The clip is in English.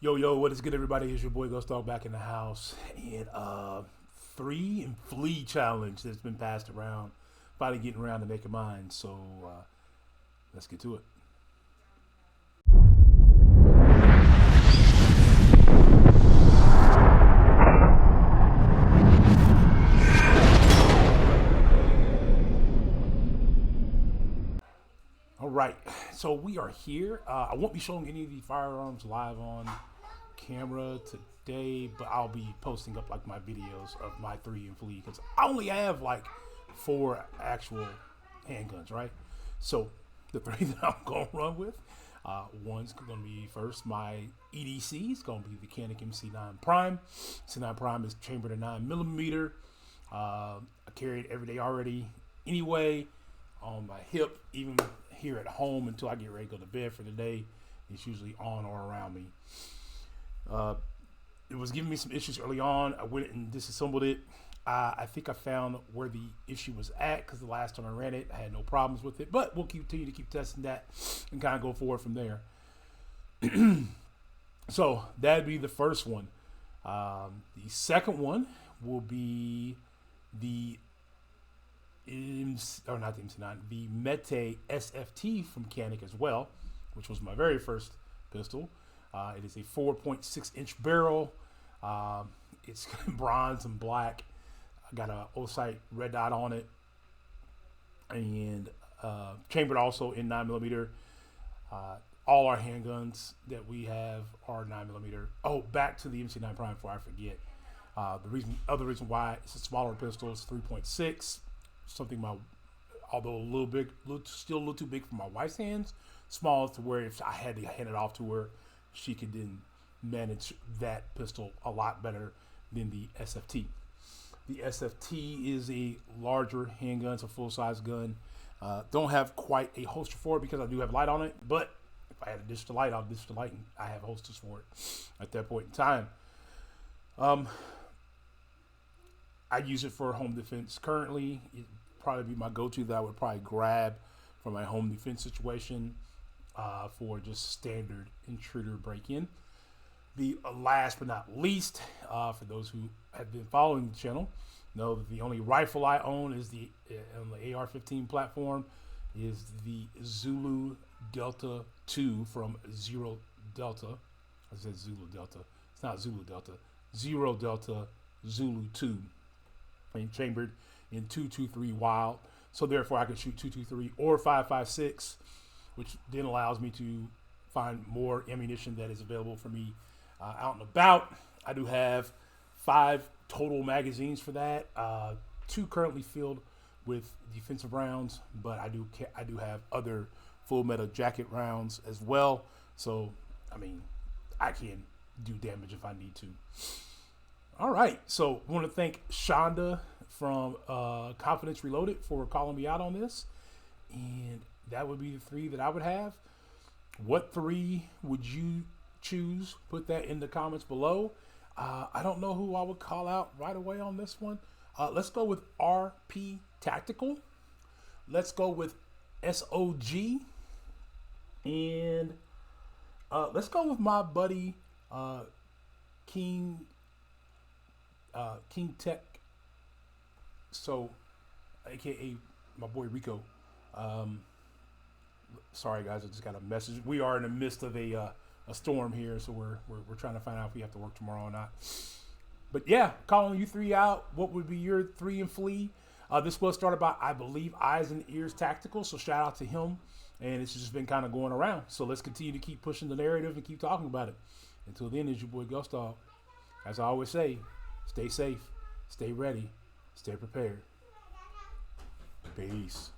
Yo, what is good, everybody? It's your boy Ghost Dog back in the house. And 3 and flea challenge that's been passed around. Finally getting around to making mine. So let's get to it. All right, so we are here. I won't be showing any of the firearms live on camera today, but I'll be posting up like my videos of my 3 and flea because I only have like 4 actual handguns, right? So the 3 that I'm gonna run with, one's gonna be first my EDC. It's gonna be the Canik MC9 Prime. MC9 Prime is chambered at 9mm. I carry it every day already anyway, on my hip, even here at home until I get ready to go to bed for the day. It's usually on or around me. It was giving me some issues early on. I went and disassembled it. I think I found where the issue was at because the last time I ran it, I had no problems with it. But we'll continue to keep testing that and kind of go forward from there. So that'd be the first one. The second one will be the not the MC9, the Mete SFT from Canik as well, which was my very first pistol. It is a 4.6-inch barrel. It's bronze and black. I got a O-sight red dot on it, and chambered also in 9mm. All our handguns that we have are 9mm. Oh, back to the MC9 Prime before I forget. The other reason why it's a smaller pistol is 3.6. Something although still a little too big for my wife's hands, small to where if I had to hand it off to her, she could then manage that pistol a lot better than the SFT. The SFT is a larger handgun. It's a full-size gun. Don't have quite a holster for it because I do have light on it, but if I had a digital light, I'll digital light, and I have holsters for it at that point in time. I use it for home defense currently. It'd probably be my go-to that I would probably grab for my home defense situation, for just standard intruder break-in. The last but not least, for those who have been following the channel, know that the only rifle I own is on the AR-15 platform is the Zulu Delta 2 from Zero Delta. I said Zulu Delta. It's not Zulu Delta. Zero Delta Zulu 2. And chambered in 223 Wild, so therefore I can shoot 223 or 5.56, which then allows me to find more ammunition that is available for me out and about. I do have 5 total magazines for that. 2 currently filled with defensive rounds, but I do have other full metal jacket rounds as well. So I mean, I can do damage if I need to. All right, so I want to thank Shonda from Confidence Reloaded for calling me out on this, and that would be the 3 that I would have. What 3 would you choose? Put that in the comments below. I don't know who I would call out right away on this one. Let's go with RP Tactical. Let's go with SOG, and let's go with my buddy King Tech, so aka my boy Rico. Sorry guys, I just got a message. We are in the midst of a storm here, so we're trying to find out if we have to work tomorrow or not. But yeah, calling you 3 out. What would be your 3 and flea? This was started by, I believe, Eyes and Ears Tactical, so shout out to him. And it's just been kind of going around. So let's continue to keep pushing the narrative and keep talking about it. Until then, it's your boy Ghost Dog. As I always say, stay safe, stay ready, stay prepared. Peace.